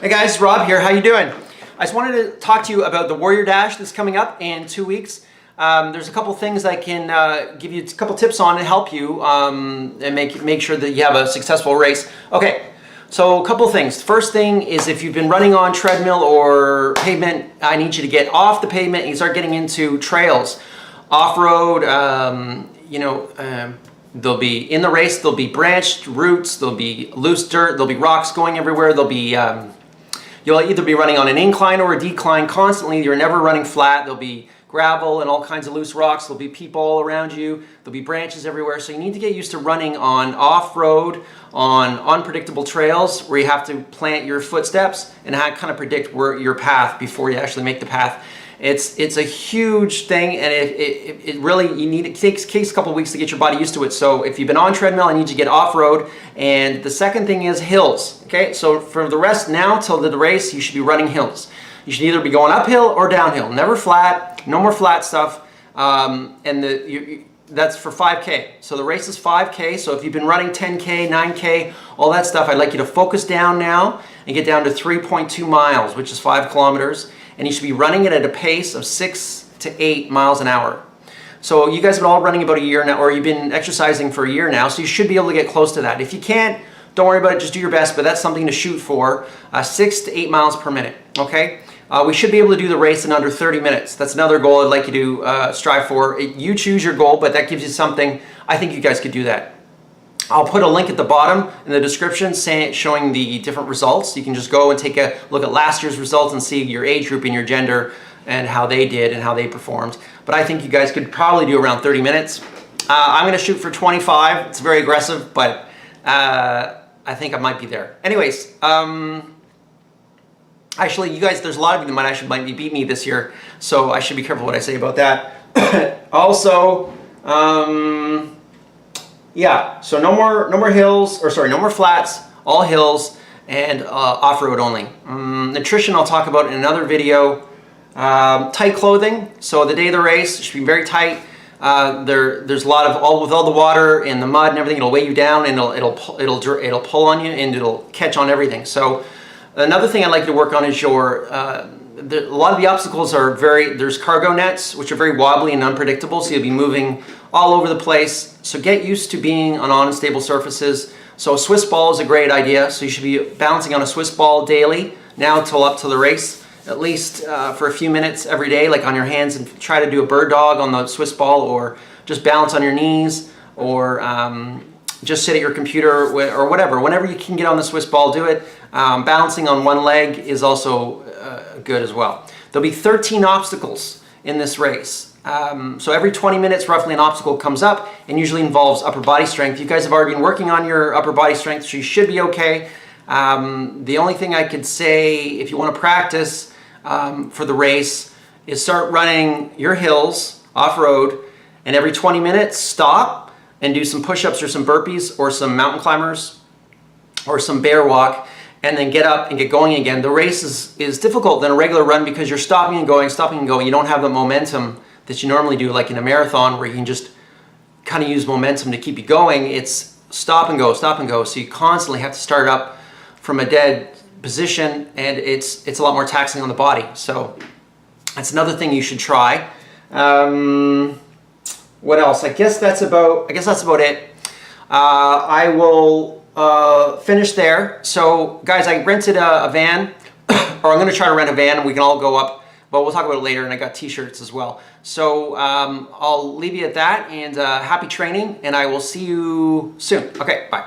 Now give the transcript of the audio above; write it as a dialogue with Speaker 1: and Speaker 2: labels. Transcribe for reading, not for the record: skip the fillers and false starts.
Speaker 1: Hey guys, Rob here. How you doing? I just wanted to talk to you about the Warrior Dash that's coming up in 2 weeks. There's a couple things I can give you a couple tips on to help you and make sure that you have a successful race. Okay, so a couple things. First thing is if you've been running on treadmill or pavement, I need you to get off the pavement and start getting into trails. Off-road, they'll be in the race, there'll be branched roots, there'll be loose dirt, there'll be rocks going everywhere, there'll be, you'll either be running on an incline or a decline constantly, you're never running flat, there'll be gravel and all kinds of loose rocks, there'll be people all around you, there'll be branches everywhere, so you need to get used to running on off-road, on unpredictable trails where you have to plant your footsteps and kind of predict your path before you actually make the path. It's a huge thing, and it really, it takes a couple of weeks to get your body used to it. So if you've been on treadmill, I need you to get off-road. And the second thing is hills. Okay, so for the rest now till the race, you should be running hills. You should either be going uphill or downhill, never flat, no more flat stuff. That's for 5K. So the race is 5K. So if you've been running 10K, 9K, all that stuff, I'd like you to focus down now and get down to 3.2 miles, which is 5 kilometers. And you should be running it at a pace of 6 to 8 miles an hour. So you guys have been all running about a year now, or you've been exercising for a year now, so you should be able to get close to that. If you can't, don't worry about it, just do your best, but that's something to shoot for, 6 to 8 miles per minute, okay? We should be able to do the race in under 30 minutes. That's another goal I'd like you to strive for. You choose your goal, but that gives you something. I think you guys could do that. I'll put a link at the bottom in the description showing the different results. You can just go and take a look at last year's results and see your age group and your gender and how they did and how they performed. But I think you guys could probably do around 30 minutes. I'm going to shoot for 25. It's very aggressive, but I think I might be there. Anyways, actually, you guys, there's a lot of you that might beat me this year, so I should be careful what I say about that. Also, yeah, so no more hills, or sorry, no more flats, all hills, and off-road only. Nutrition I'll talk about in another video. Tight clothing, so the day of the race, it should be very tight. There's a lot of, with all the water and the mud and everything, it'll weigh you down and it'll pull on you and it'll catch on everything. So another thing I'd like you to work on is your, a lot of the obstacles are there's cargo nets, which are very wobbly and unpredictable, so you'll be moving all over the place. So get used to being on unstable surfaces. So a Swiss ball is a great idea. So you should be bouncing on a Swiss ball daily, now till up to the race, at least for a few minutes every day, like on your hands, and try to do a bird dog on the Swiss ball, or just balance on your knees, or just sit at your computer or whatever. Whenever you can get on the Swiss ball, do it. Balancing on one leg is also good as well. There'll be 13 obstacles in this race. So every 20 minutes, roughly, an obstacle comes up and usually involves upper body strength. You guys have already been working on your upper body strength, so you should be okay. The only thing I could say, if you want to practice for the race, is start running your hills off-road, and every 20 minutes, stop and do some push-ups or some burpees or some mountain climbers or some bear walk, and then get up and get going again. The race is difficult than a regular run because you're stopping and going, stopping and going. You don't have the momentum that you normally do, like in a marathon where you can just kind of use momentum to keep you going. It's stop and go, stop and go. So you constantly have to start up from a dead position, and it's a lot more taxing on the body. So that's another thing you should try. What else? I guess that's about it. I will finish there. So guys, I rented a van, or I'm going to try to rent a van, and we can all go up, but we'll talk about it later. And I got t-shirts as well. So I'll leave you at that, and happy training, and I will see you soon. Okay, bye.